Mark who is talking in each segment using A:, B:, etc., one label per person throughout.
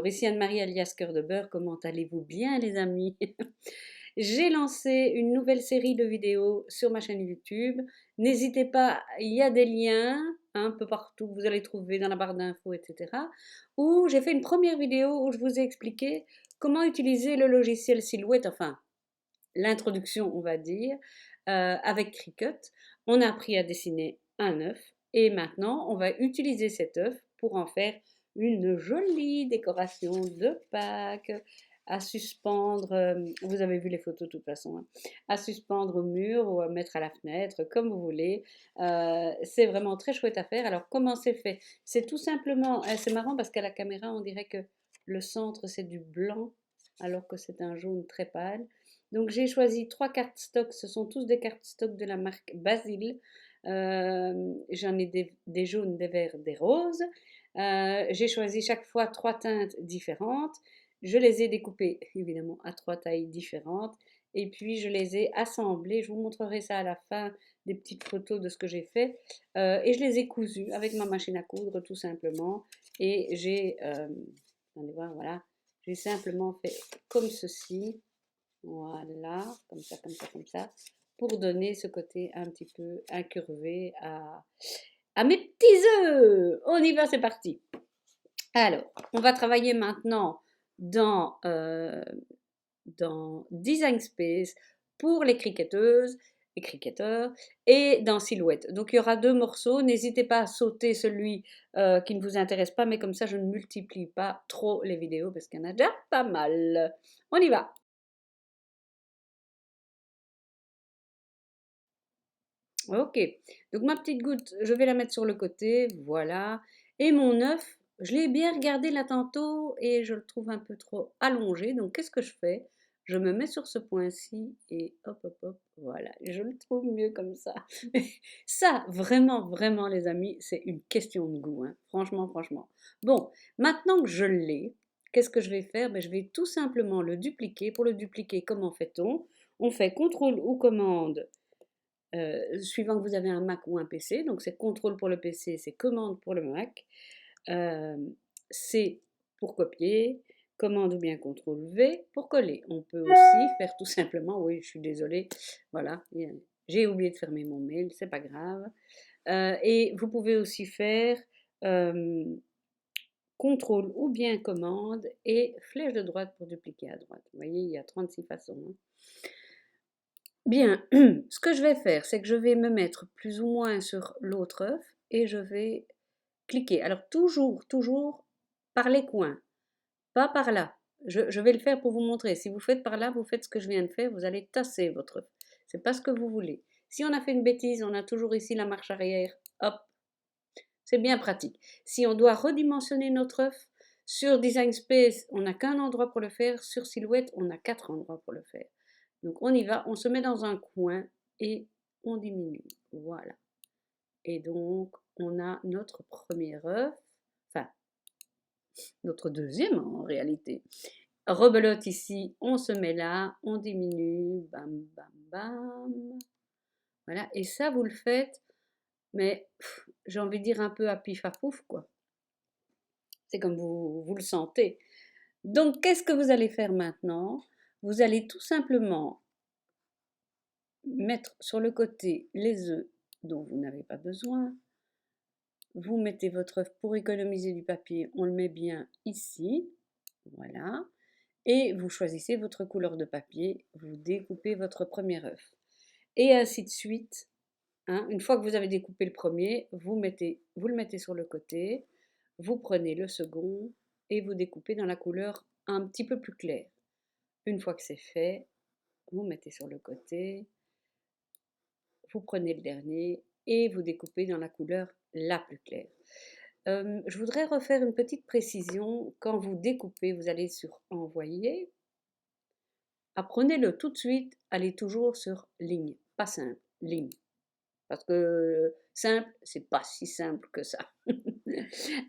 A: Alors, ici Anne-Marie alias Cœur de Beurre, comment allez-vous bien les amis? J'ai lancé une nouvelle série de vidéos sur ma chaîne YouTube. N'hésitez pas, il y a des liens un peu partout, vous allez trouver dans la barre d'infos, etc. Où j'ai fait une première vidéo où je vous ai expliqué comment utiliser le logiciel Silhouette, enfin l'introduction on va dire, avec Cricut. On a appris à dessiner un œuf et maintenant on va utiliser cet œuf pour en faire une jolie décoration de Pâques à suspendre, vous avez vu les photos de toute façon, hein, à suspendre au mur ou à mettre à la fenêtre, comme vous voulez. C'est vraiment très chouette à faire. Alors comment c'est fait? C'est tout simplement, c'est marrant parce qu'à la caméra on dirait que le centre c'est du blanc alors que c'est un jaune très pâle. Donc j'ai choisi 3 cartes stock, ce sont tous des cartes stock de la marque Basile. J'en ai des jaunes, des verts, des roses. J'ai choisi chaque fois 3 teintes différentes. Je les ai découpées évidemment à 3 tailles différentes. Et puis je les ai assemblées. Je vous montrerai ça à la fin, des petites photos de ce que j'ai fait. Et je les ai cousues avec ma machine à coudre tout simplement. Et attendez voir, voilà. J'ai simplement fait comme ceci. Voilà, comme ça, comme ça, comme ça, pour donner ce côté un petit peu incurvé à mes petits œufs. On y va, c'est parti. Alors, on va travailler maintenant dans, dans Design Space pour les cricketeuses et cricketeurs et dans Silhouette. Donc il y aura 2 morceaux. N'hésitez pas à sauter celui qui ne vous intéresse pas, mais comme ça je ne multiplie pas trop les vidéos parce qu'il y en a déjà pas mal. On y va. Ok, donc ma petite goutte, je vais la mettre sur le côté, voilà. Et mon œuf, je l'ai bien regardé là tantôt et je le trouve un peu trop allongé. Donc qu'est-ce que je fais? Je me mets sur ce point-ci et hop, hop, hop, voilà. Je le trouve mieux comme ça. Mais ça, vraiment, vraiment, les amis, c'est une question de goût, hein. Franchement, franchement. Bon, maintenant que je l'ai, qu'est-ce que je vais faire? Ben, je vais tout simplement le dupliquer. Pour le dupliquer, comment fait-on? On fait CTRL ou commande suivant que vous avez un Mac ou un PC. Donc c'est contrôle pour le PC, c'est commande pour le Mac. Euh, c'est pour copier, commande ou bien contrôle V pour coller. On peut aussi faire tout simplement, oui, je suis désolée, voilà, j'ai oublié de fermer mon mail, c'est pas grave. Et vous pouvez aussi faire euh, contrôle ou bien commande et flèche de droite pour dupliquer à droite. Vous voyez, il y a 36 façons, hein. Bien, ce que je vais faire, c'est que je vais me mettre plus ou moins sur l'autre œuf et je vais cliquer. Alors toujours, toujours par les coins, pas par là. Je vais le faire pour vous montrer. Si vous faites par là, vous faites ce que je viens de faire, vous allez tasser votre œuf. C'est pas ce que vous voulez. Si on a fait une bêtise, on a toujours ici la marche arrière. Hop, c'est bien pratique. Si on doit redimensionner notre œuf, sur Design Space, on n'a qu'un endroit pour le faire. Sur Silhouette, on a 4 endroits pour le faire. Donc on y va, on se met dans un coin et on diminue. Voilà. Et donc on a notre premier œuf, enfin notre deuxième en réalité. Rebelote ici, on se met là, on diminue, bam bam bam. Voilà, et ça vous le faites, mais j'ai envie de dire un peu à pif à pouf quoi. C'est comme vous le sentez. Donc qu'est-ce que vous allez faire maintenant? Vous allez tout simplement mettre sur le côté les œufs dont vous n'avez pas besoin. Vous mettez votre œuf pour économiser du papier, on le met bien ici, voilà. Et vous choisissez votre couleur de papier, vous découpez votre premier œuf. Et ainsi de suite, hein. Une fois que vous avez découpé le premier, vous le mettez sur le côté, vous prenez le second et vous découpez dans la couleur un petit peu plus claire. Une fois que c'est fait, vous mettez sur le côté, vous prenez le dernier et vous découpez dans la couleur la plus claire. Je voudrais refaire une petite précision. Quand vous découpez, vous allez sur Envoyer. Apprenez-le tout de suite, allez toujours sur Ligne. Pas simple, Ligne. Parce que simple, c'est pas si simple que ça.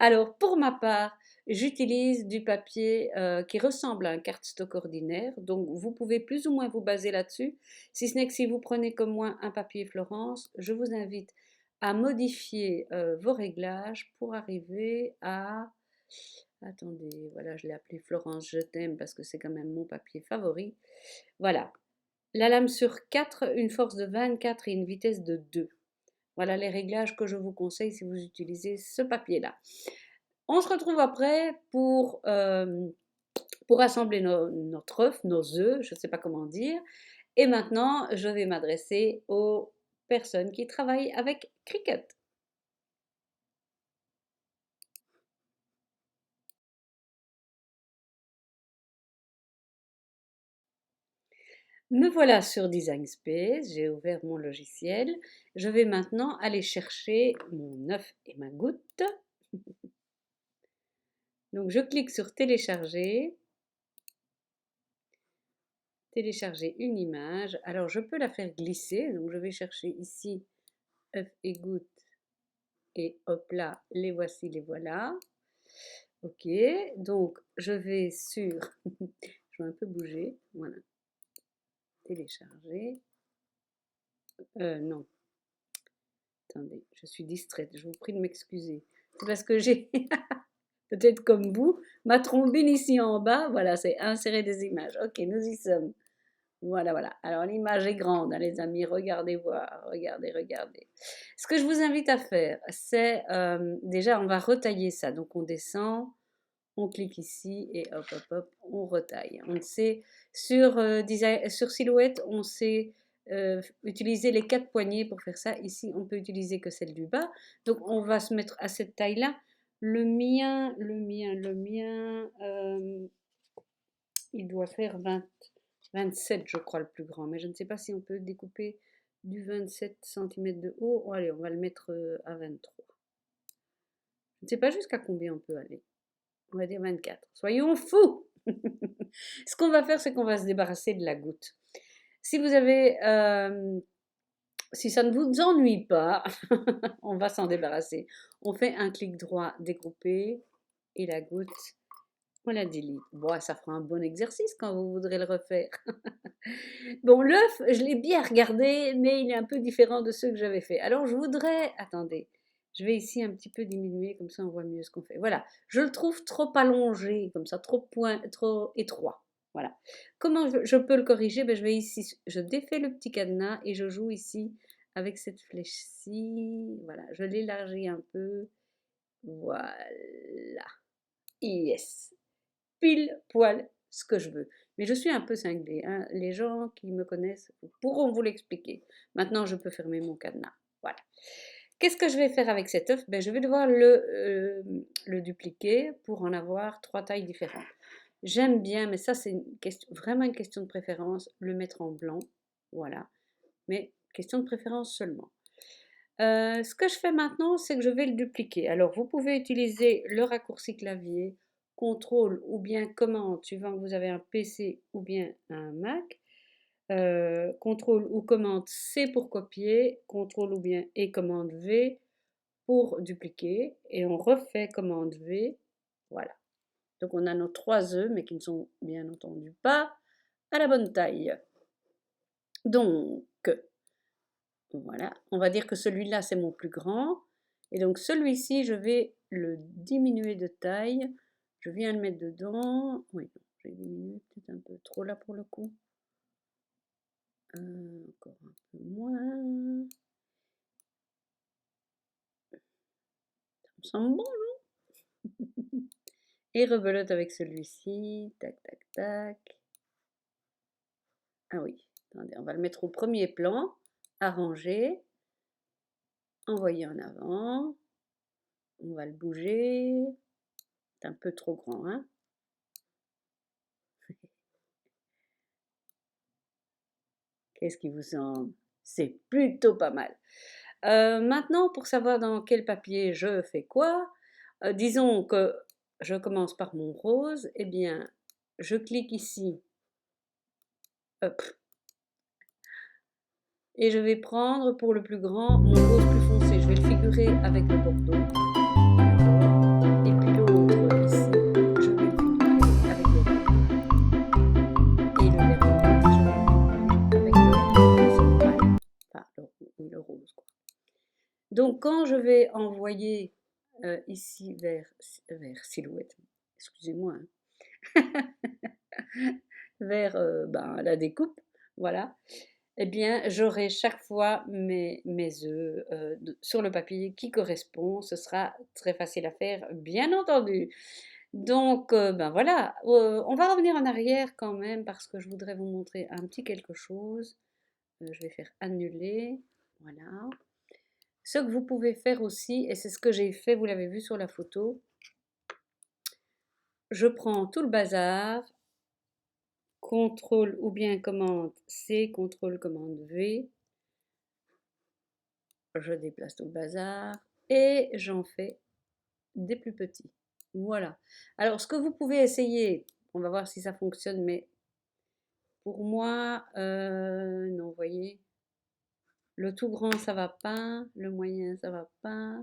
A: Alors, pour ma part, j'utilise du papier qui ressemble à un cardstock ordinaire. Donc, vous pouvez plus ou moins vous baser là-dessus. Si ce n'est que si vous prenez comme moi un papier Florence, je vous invite à modifier vos réglages pour arriver à Attendez, voilà, je l'ai appelé Florence, je t'aime parce que c'est quand même mon papier favori. Voilà. La lame sur 4, une force de 24 et une vitesse de 2. Voilà les réglages que je vous conseille si vous utilisez ce papier-là. On se retrouve après pour assembler notre œuf, nos œufs, je ne sais pas comment dire. Et maintenant, je vais m'adresser aux personnes qui travaillent avec Cricut. Me voilà sur Design Space, j'ai ouvert mon logiciel. Je vais maintenant aller chercher mon œuf et ma goutte. Donc je clique sur télécharger, télécharger une image. Alors je peux la faire glisser, donc je vais chercher ici œuf et goutte et hop là, les voici, les voilà. Ok, donc je vais sur, je vais un peu bouger, voilà, télécharger. Non, attendez, je suis distraite, je vous prie de m'excuser. C'est parce que j'ai, peut-être comme vous, ma trombine ici en bas, voilà, c'est insérer des images. Ok, nous y sommes. Voilà, voilà. Alors l'image est grande, hein, les amis, regardez voir, regardez, regardez. Ce que je vous invite à faire, c'est déjà, on va retailler ça. Donc on descend, on clique ici et hop, hop, hop, on retaille. On sait, sur Silhouette, on sait utiliser les 4 poignées pour faire ça. Ici, on peut utiliser que celle du bas. Donc on va se mettre à cette taille-là. Le mien, il doit faire 27, je crois, le plus grand. Mais je ne sais pas si on peut découper du 27 cm de haut. Oh, allez, on va le mettre à 23. Je ne sais pas jusqu'à combien on peut aller. On va dire 24. Soyons fous. Ce qu'on va faire, c'est qu'on va se débarrasser de la goutte. Si vous avez, si ça ne vous ennuie pas, on va s'en débarrasser. On fait un clic droit, découper, et la goutte, on la delete. Bon, ça fera un bon exercice quand vous voudrez le refaire. Bon, l'œuf, je l'ai bien regardé, mais il est un peu différent de ceux que j'avais fait. Alors, je voudrais, attendez, je vais ici un petit peu diminuer, comme ça on voit mieux ce qu'on fait. Voilà, je le trouve trop allongé, comme ça, trop étroit. Voilà. Comment je peux le corriger? Ben, je vais ici, je défais le petit cadenas et je joue ici avec cette flèche-ci. Voilà, je l'élargis un peu. Voilà. Yes. Pile poil ce que je veux. Mais je suis un peu cinglée, hein. Les gens qui me connaissent pourront vous l'expliquer. Maintenant, je peux fermer mon cadenas. Voilà. Qu'est-ce que je vais faire avec cet œuf? Ben, je vais devoir le dupliquer pour en avoir 3 tailles différentes. J'aime bien, mais ça c'est vraiment une question de préférence, le mettre en blanc. Voilà. Mais question de préférence seulement. Ce que je fais maintenant, c'est que je vais le dupliquer. Alors, vous pouvez utiliser le raccourci clavier, contrôle ou bien commande, suivant que vous avez un PC ou bien un Mac. Contrôle ou commande C pour copier, contrôle ou bien et commande V pour dupliquer. Et on refait commande V. Voilà. Donc, on a nos 3 œufs, mais qui ne sont bien entendu pas à la bonne taille. Donc, voilà, on va dire que celui-là, c'est mon plus grand. Et donc celui-ci, je vais le diminuer de taille. Je viens le mettre dedans. Oui, j'ai diminué peut-être un peu trop là pour le coup. Encore un peu moins. Ça me semble bon, non? Et rebelote avec celui-ci. Tac, tac, tac. Ah oui, attendez, on va le mettre au premier plan. Arranger. Envoyer en avant. On va le bouger. C'est un peu trop grand, hein? Qu'est-ce qui vous semble? C'est plutôt pas mal. Maintenant, pour savoir dans quel papier je fais quoi, disons que je commence par mon rose, eh bien, je clique ici, hop, et je vais prendre pour le plus grand mon rose plus foncé. Je vais le figurer avec le bordeaux, et puis l'autre ici, je vais le figurer avec le rouge. Et le dernier, je vais le figurer avec le pâle. Enfin, le rose, quoi. Donc, quand je vais envoyer ici vers Silhouette, excusez-moi, vers la découpe, voilà, eh bien, j'aurai chaque fois mes œufs sur le papier qui correspond. Ce sera très facile à faire, bien entendu. Donc, ben voilà, on va revenir en arrière quand même parce que je voudrais vous montrer un petit quelque chose. Je vais faire annuler, voilà. Ce que vous pouvez faire aussi, et c'est ce que j'ai fait, vous l'avez vu sur la photo, je prends tout le bazar, contrôle ou bien commande C, contrôle commande V, je déplace tout le bazar et j'en fais des plus petits. Voilà. Alors, ce que vous pouvez essayer, on va voir si ça fonctionne, mais pour moi, non, vous voyez, le tout grand, ça va pas, le moyen, ça va pas.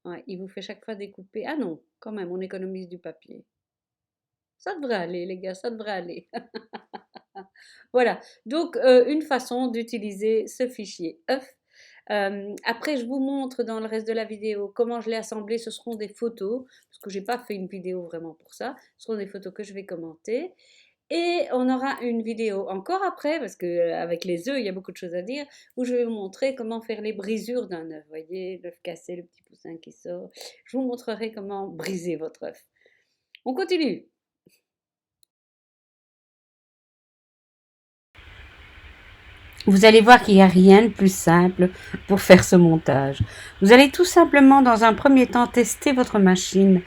A: Ouais, il vous fait chaque fois découper. Ah non, quand même, on économise du papier. Ça devrait aller, les gars, ça devrait aller. Voilà, donc une façon d'utiliser ce fichier œuf. Après, je vous montre dans le reste de la vidéo comment je l'ai assemblé. Ce seront des photos, parce que j'ai pas fait une vidéo vraiment pour ça. Ce seront des photos que je vais commenter. Et on aura une vidéo encore après, parce que avec les œufs, il y a beaucoup de choses à dire, où je vais vous montrer comment faire les brisures d'un œuf. Vous voyez, l'œuf cassé, le petit poussin qui sort. Je vous montrerai comment briser votre œuf. On continue. Vous allez voir qu'il n'y a rien de plus simple pour faire ce montage. Vous allez tout simplement dans un premier temps tester votre machine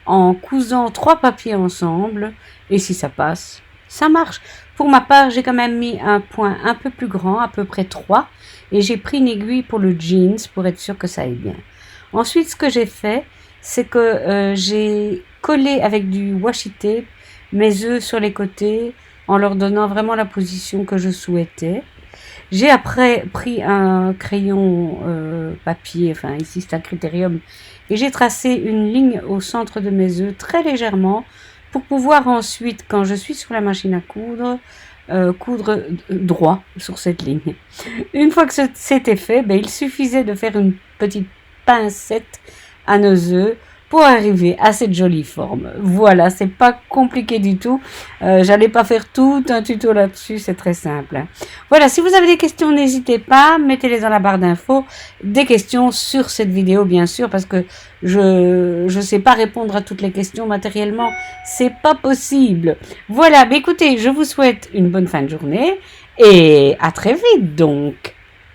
A: en cousant 3 papiers ensemble et si ça passe, ça marche. Pour ma part, j'ai quand même mis un point un peu plus grand, à peu près 3, et j'ai pris une aiguille pour le jeans pour être sûr que ça aille bien. Ensuite, ce que j'ai fait, c'est que j'ai collé avec du washi tape mes œufs sur les côtés en leur donnant vraiment la position que je souhaitais. J'ai après pris un crayon papier, enfin ici c'est un critérium, et j'ai tracé une ligne au centre de mes œufs très légèrement pour pouvoir ensuite, quand je suis sur la machine à coudre, coudre droit sur cette ligne. Une fois que c'était fait, ben, il suffisait de faire une petite pincette à nos œufs pour arriver à cette jolie forme. Voilà, c'est pas compliqué du tout. J'allais pas faire tout un tuto là-dessus, c'est très simple. Hein. Voilà, si vous avez des questions, n'hésitez pas, mettez-les dans la barre d'infos. Des questions sur cette vidéo, bien sûr, parce que je sais pas répondre à toutes les questions matériellement, c'est pas possible. Voilà, mais écoutez, je vous souhaite une bonne fin de journée et à très vite donc.